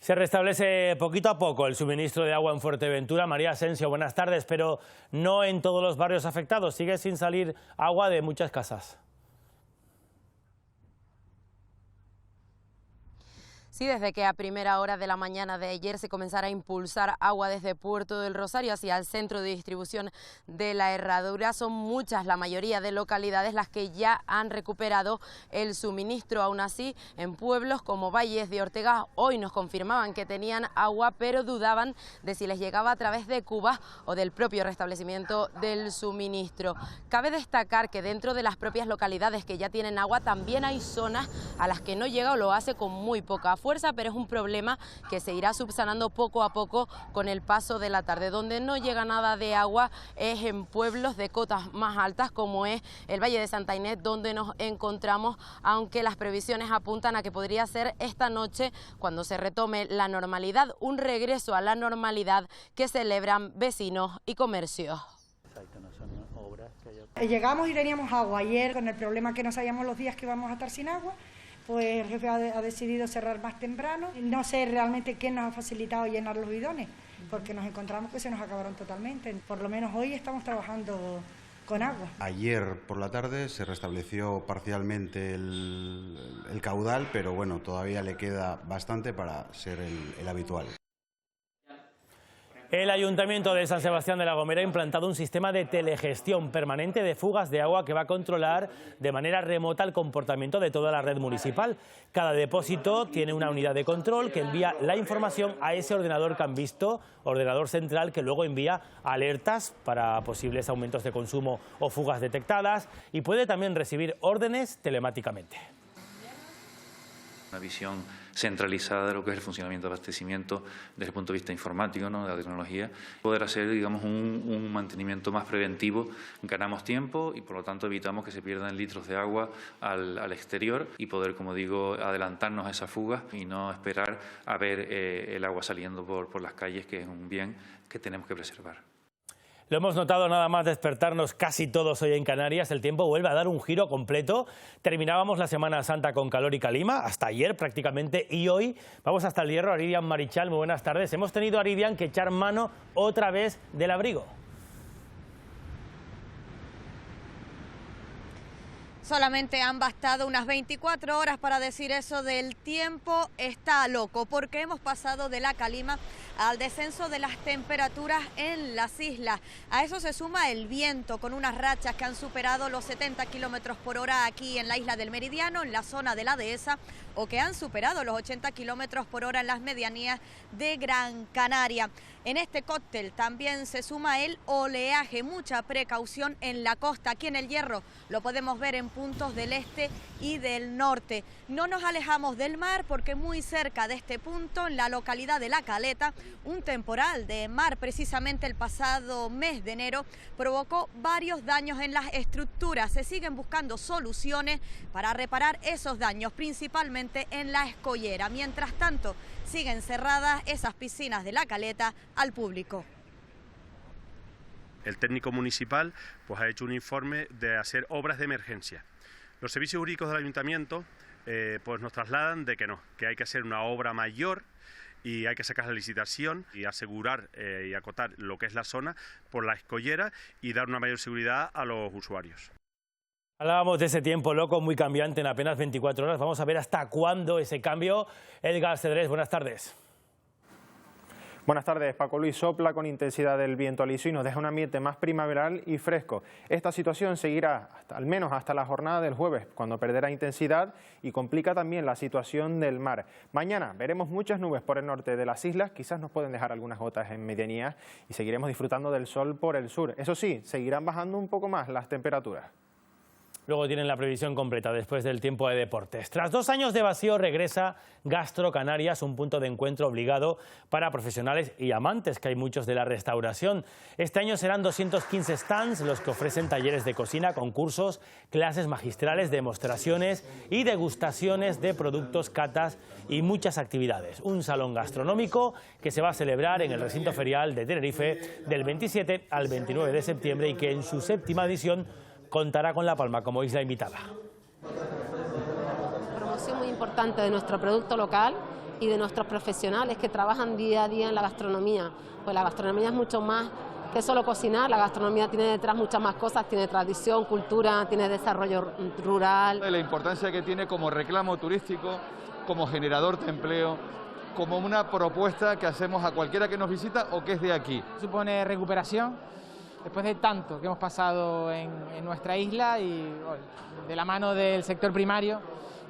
Se restablece poquito a poco el suministro de agua en Fuerteventura. María Asensio, buenas tardes, pero no en todos los barrios afectados. Sigue sin salir agua de muchas casas. Sí, desde que a primera hora de la mañana de ayer se comenzara a impulsar agua desde Puerto del Rosario hacia el centro de distribución de la Herradura, son muchas, la mayoría de localidades, las que ya han recuperado el suministro. Aún así, en pueblos como Valles de Ortega hoy nos confirmaban que tenían agua, pero dudaban de si les llegaba a través de cubas o del propio restablecimiento del suministro. Cabe destacar que dentro de las propias localidades que ya tienen agua, también hay zonas a las que no llega o lo hace con muy poca fuerza, pero es un problema que se irá subsanando poco a poco con el paso de la tarde. Donde no llega nada de agua es en pueblos de cotas más altas, como es el Valle de Santa Inés, donde nos encontramos, aunque las previsiones apuntan a que podría ser esta noche cuando se retome la normalidad, un regreso a la normalidad que celebran vecinos y comercios. Llegamos y teníamos agua. Ayer, con el problema que no sabíamos los días que íbamos a estar sin agua, pues el jefe ha decidido cerrar más temprano. No sé realmente qué nos ha facilitado llenar los bidones, porque nos encontramos que se nos acabaron totalmente. Por lo menos hoy estamos trabajando con agua. Ayer por la tarde se restableció parcialmente el caudal, pero bueno, todavía le queda bastante para ser el habitual. El Ayuntamiento de San Sebastián de la Gomera ha implantado un sistema de telegestión permanente de fugas de agua que va a controlar de manera remota el comportamiento de toda la red municipal. Cada depósito tiene una unidad de control que envía la información a ese ordenador que han visto, ordenador central, que luego envía alertas para posibles aumentos de consumo o fugas detectadas, y puede también recibir órdenes telemáticamente. Una visión centralizada de lo que es el funcionamiento del abastecimiento desde el punto de vista informático, ¿no?, de la tecnología. Poder hacer, digamos, un mantenimiento más preventivo, ganamos tiempo y por lo tanto evitamos que se pierdan litros de agua al exterior y poder, como digo, adelantarnos a esas fugas y no esperar a ver el agua saliendo por las calles, que es un bien que tenemos que preservar. Lo hemos notado nada más despertarnos casi todos hoy en Canarias. El tiempo vuelve a dar un giro completo. Terminábamos la Semana Santa con calor y calima, hasta ayer prácticamente, y hoy vamos hasta el Hierro. Aridian Marichal, muy buenas tardes. Hemos tenido, Aridian, que echar mano otra vez del abrigo. Solamente han bastado unas 24 horas para decir eso del tiempo está loco, porque hemos pasado de la calima al descenso de las temperaturas en las islas. A eso se suma el viento, con unas rachas que han superado los 70 kilómetros por hora aquí en la isla del Meridiano, en la zona de la Dehesa, o que han superado los 80 kilómetros por hora en las medianías de Gran Canaria. En este cóctel también se suma el oleaje, mucha precaución en la costa. Aquí en El Hierro lo podemos ver en puntos del este y del norte. No nos alejamos del mar porque muy cerca de este punto, en la localidad de La Caleta, un temporal de mar precisamente el pasado mes de enero provocó varios daños en las estructuras. Se siguen buscando soluciones para reparar esos daños, principalmente en la escollera. Mientras tanto, siguen cerradas esas piscinas de La Caleta al público. El técnico municipal pues ha hecho un informe de hacer obras de emergencia. Los servicios jurídicos del ayuntamiento pues nos trasladan de que no, que hay que hacer una obra mayor y hay que sacar la licitación y asegurar y acotar lo que es la zona por la escollera y dar una mayor seguridad a los usuarios. Hablábamos de ese tiempo loco, muy cambiante en apenas 24 horas. Vamos a ver hasta cuándo ese cambio. Edgar Cedrés, buenas tardes. Buenas tardes. Paco Luis, sopla con intensidad el viento aliso y nos deja un ambiente más primaveral y fresco. Esta situación seguirá al menos hasta la jornada del jueves, cuando perderá intensidad y complica también la situación del mar. Mañana veremos muchas nubes por el norte de las islas, quizás nos pueden dejar algunas gotas en medianías y seguiremos disfrutando del sol por el sur. Eso sí, seguirán bajando un poco más las temperaturas. Luego tienen la previsión completa después del tiempo de deportes. Tras 2 años de vacío regresa Gastro Canarias, un punto de encuentro obligado para profesionales y amantes, que hay muchos de la restauración. Este año serán 215 stands los que ofrecen talleres de cocina, concursos, clases magistrales, demostraciones y degustaciones de productos, catas y muchas actividades. Un salón gastronómico que se va a celebrar en el recinto ferial de Tenerife del 27 al 29 de septiembre y que en su 7ª edición contará con La Palma como isla invitada. Promoción muy importante de nuestro producto local y de nuestros profesionales que trabajan día a día en la gastronomía. Pues la gastronomía es mucho más que solo cocinar, la gastronomía tiene detrás muchas más cosas, tiene tradición, cultura, tiene desarrollo rural. La importancia que tiene como reclamo turístico, como generador de empleo, como una propuesta que hacemos a cualquiera que nos visita o que es de aquí. Supone recuperación. Después de tanto que hemos pasado en nuestra isla y de la mano del sector primario,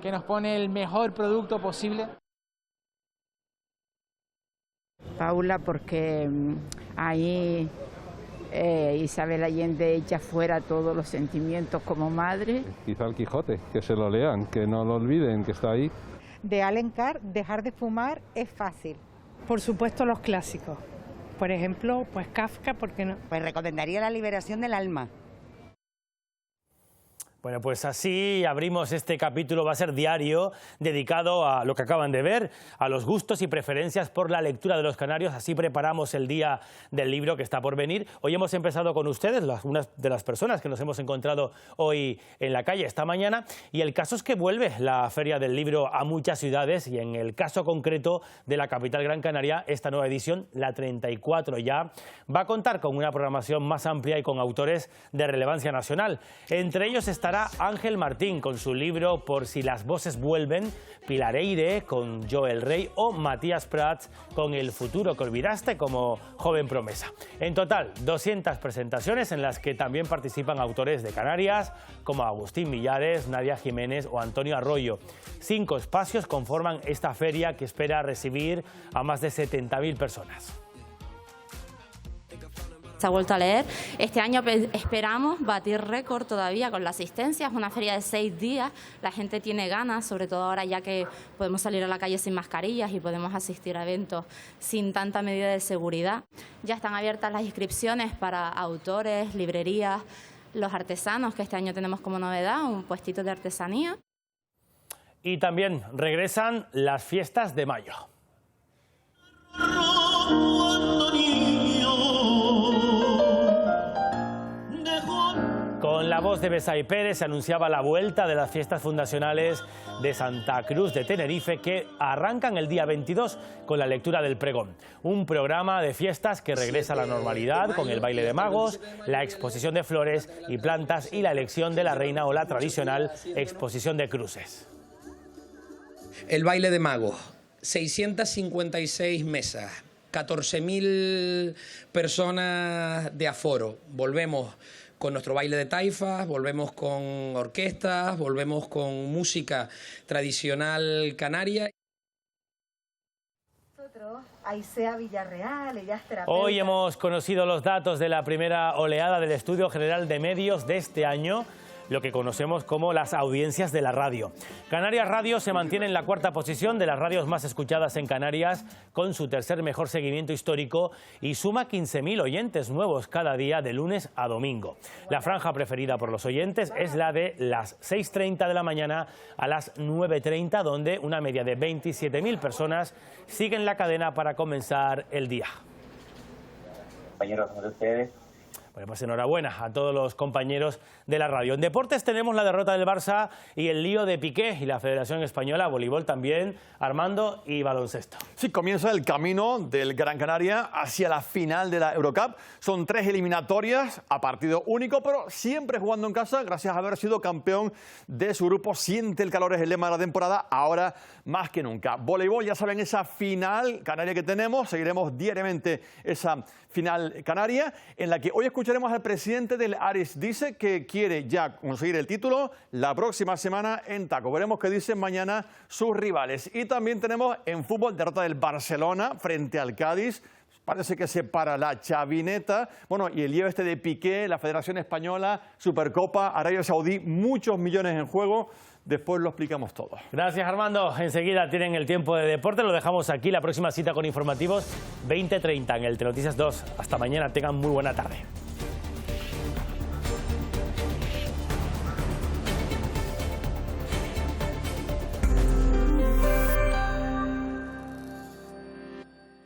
que nos pone el mejor producto posible. Paula, porque ahí Isabel Allende echa fuera todos los sentimientos como madre. Quizá el Quijote, que se lo lean, que no lo olviden, que está ahí. De Alencar, dejar de fumar es fácil. Por supuesto los clásicos. Por ejemplo, pues Kafka, ¿por qué no? Pues recomendaría La liberación del alma. Bueno, pues así abrimos este capítulo, va a ser diario, dedicado a lo que acaban de ver, a los gustos y preferencias por la lectura de los canarios. Así preparamos el día del libro que está por venir. Hoy hemos empezado con ustedes, unas de las personas que nos hemos encontrado hoy en la calle esta mañana, y el caso es que vuelve la Feria del Libro a muchas ciudades y en el caso concreto de la capital Gran Canaria, esta nueva edición, la 34 ya, va a contar con una programación más amplia y con autores de relevancia nacional. Entre ellos está Ángel Martín con su libro Por si las voces vuelven, Pilar Eire con Joel Rey o Matías Prats con El futuro que olvidaste como joven promesa. En total, 200 presentaciones en las que también participan autores de Canarias como Agustín Millares, Nadia Jiménez o Antonio Arroyo. 5 espacios conforman esta feria que espera recibir a más de 70.000 personas. Se ha vuelto a leer. Este año esperamos batir récord todavía con la asistencia. Es una feria de 6 días. La gente tiene ganas, sobre todo ahora ya que podemos salir a la calle sin mascarillas y podemos asistir a eventos sin tanta medida de seguridad. Ya están abiertas las inscripciones para autores, librerías, los artesanos, que este año tenemos como novedad un puestito de artesanía. Y también regresan las fiestas de mayo. Con la voz de Besay Pérez se anunciaba la vuelta de las fiestas fundacionales de Santa Cruz de Tenerife que arrancan el día 22 con la lectura del pregón. Un programa de fiestas que regresa a la normalidad con el baile de magos, la exposición de flores y plantas y la elección de la reina o la tradicional exposición de cruces. El baile de magos, 656 mesas, 14.000 personas de aforo. Volvemos con nuestro baile de taifas, volvemos con orquestas, volvemos con música tradicional canaria. Aisea Villarreal, ella es terapeuta. Hoy hemos conocido los datos de la primera oleada del Estudio General de Medios de este año, lo que conocemos como las audiencias de la radio. Canarias Radio se mantiene en la cuarta posición de las radios más escuchadas en Canarias, con su tercer mejor seguimiento histórico, y suma 15.000 oyentes nuevos cada día de lunes a domingo. La franja preferida por los oyentes es la de las 6:30 de la mañana a las 9:30, donde una media de 27.000 personas siguen la cadena para comenzar el día. Compañeros de ustedes. Bueno, pues enhorabuena a todos los compañeros de la radio. En deportes tenemos la derrota del Barça y el lío de Piqué y la Federación Española, voleibol también, Armando, y baloncesto. Sí, comienza el camino del Gran Canaria hacia la final de la Eurocup. Son 3 eliminatorias a partido único, pero siempre jugando en casa, gracias a haber sido campeón de su grupo. Siente el calor, es el lema de la temporada, ahora más que nunca. Voleibol, ya saben, esa final canaria que tenemos, seguiremos diariamente esa final canaria, en la que hoy escucharemos al presidente del Aris. Dice que quiere ya conseguir el título la próxima semana en Taco. Veremos qué dicen mañana sus rivales. Y también tenemos en fútbol derrota del Barcelona frente al Cádiz. Parece que se para la chavineta. Bueno, y el lío este de Piqué, la Federación Española, Supercopa, Arabia Saudí, muchos millones en juego. Después lo explicamos todo. Gracias, Armando. Enseguida tienen el tiempo de deporte. Lo dejamos aquí. La próxima cita con informativos 20:30 en el Telenoticias 2. Hasta mañana. Tengan muy buena tarde.